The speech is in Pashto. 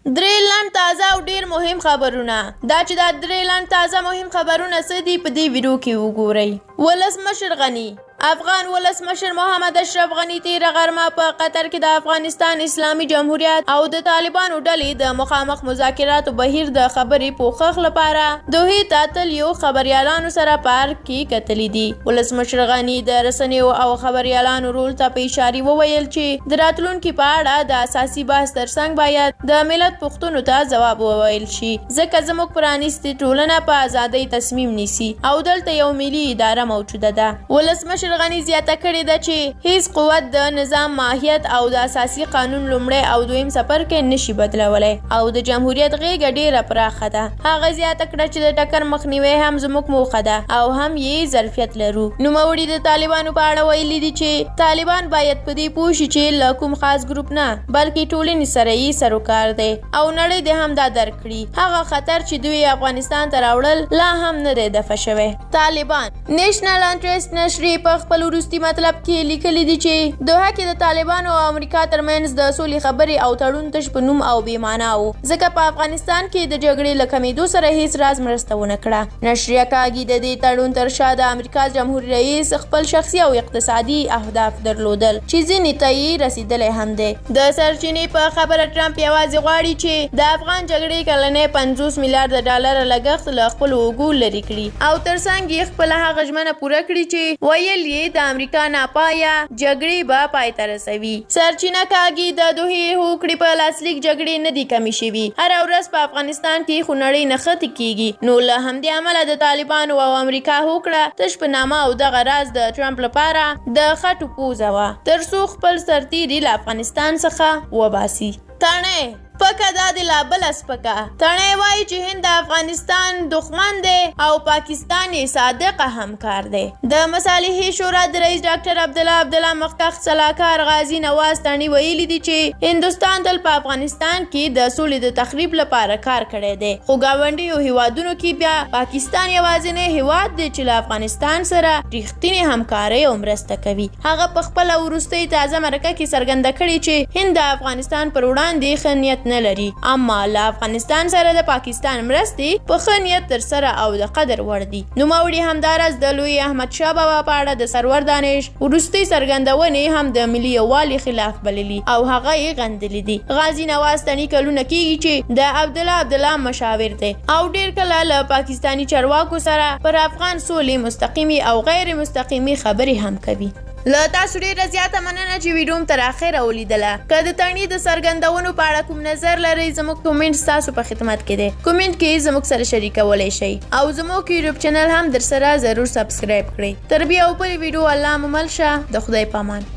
درې لنډ تازه او ډیر مهم خبرونه. دا چې دا درې لنډ تازه مهم خبرونه څه دي په دې ویډیو کې وګورئ. ولسمشر غني افغان ولسمشر محمد اشرف غني تیره غرمه په قطر کې د افغانستان اسلامي جمهوریت او د طالبانو ډلې د مخامخ مذاکراتو بهیر د خبرې پوښښ لپاره دوحې ته تللو خبريالانو سره پارک کې کتلې دي. ولسمشر غني د رسنیو او خبريالانو رول ته په اشاره وویل چې د راتلونکي په اړه د اساسي بحث ترڅنګ باید د ملت پوښتنو ته ځواب وویل شي، ځکه زموږ پرانیستې ټولنه په ازادۍ تصمیم نیسي او دلته یو ملي اداره موجوده ده. ولسمشر غني زیاته کړې ده چې هیڅ قوت د نظام ماهیت او د اساسي قانون لومړی او دویم څپر کې نشي بدلولی او د جمهوریت غېږه ډیره پراخه ده. هغه زیاته کړه چې د ټکر مخنیوی هم زموږ موخه ده او هم یې ظرفیت لرو. نوموړي د طالبانو په اړه ویلي دي چې طالبان باید په دې پوه شي چې له کوم خاص ګروپ نه بلکې ټولنې سره یې سروکار دی او نړۍ دې هم دا درک کړي هغه خطر چې دوی افغانستان ته راوړل لا هم نه دی دفع شوی. طالبان نېشنل انټرست نشري په خپل وروستي مطلب کې لیکلي دي چې دوحه کې د طالبانو او امریکا ترمنځ د سولې خبرې او تړون تش په نوم او بې معنا و، ځکه په افغانستان کې د جګړې له کمېدو سره هیڅ راز مرسته ونه کړه. نشریه کاږي د دې تړون تر شا د امریکا جمهوریت رئیس خپل شخصي او اقتصادي اهداف درلودل چې ځینې ته یې رسیدلی هم دی. د سرچینې په خبره ټرمپ یوازې غواړي چې د افغان جګړې کلنی 50 میلیارډ ډالر لګښت له خپلو اوږو لرې کړي او ترڅنګ یې خپله هغه ژمنه پوره کړي چې ویل یې د امریکا ناپایه جګړې به پای ته رسوي. سرچینه کاږي د دوحې هوکړې په لاسلیک جګړې نه دي کمې شوي، هره ورځ په افغانستان کې خونړۍ نښتې کیږي. نو له همدې امله د طالبانو او امریکا هوکړه تش په نامه او دغه راز د ټرمپ لپاره د خټو پوزه وه ترڅو خپل سرتیري له افغانستان څخه وباسي. تڼۍ پکه دا د لا بله سپکه. تڼۍ وایي چې هند د افغانستان دښمن دی او پاکستان یې صادقه همکار دی. د مصالحې شورا د رئیس ډاکټر عبدالله مخکښ سلاکار غازي نواز تڼۍ ویلي دي چې هندوستان تل په افغانستان کې د سولې د تخریب لپاره کار کړی دی، خو ګاونډیو هیوادونو کې بیا پاکستان یوازینی هیواد دی چې له افغانستان سره رښتینې همکارۍ او مرسته کوي. هغه په خپله وروستۍ تازه مرکه کې څرګنده کړې چې هند د افغانستان پر وړاندې ښه نیت نه لري، اما له افغانستان سره د پاکستان مرستې په ښه نیت ترسره او د قدر وړ دي. نوموړي همداراز د لوی احمدشاه بابا په اړه د سرور دانش وروستۍ څرګندونې هم د ملي یووالي خلاف بللي او هغه یې غندلي دي. غازي نواز تڼۍ کلونه کیږي چې د عبدالله مشاور دی او ډیر کله له پاکستاني چارواکو سره پر افغان سولې مستقیمي او غیر مستقیمي خبرې هم کوي. له تاسو ډیره زیاته مننه چې ویډیو م تر اخره ولیدله. که د تڼۍ د څرګندونو په اړه کوم نظر لرئ زموږ کومنټ ستاسو په خدمت کې دی. کومنټ کې زموږ سره شریکولی شئ او زموږ یوټیوب چینل هم در سره ضرور سبسکرایب کړئ. تر بیا او بلې ویډیو الله مو مل شه. د خدای په امان.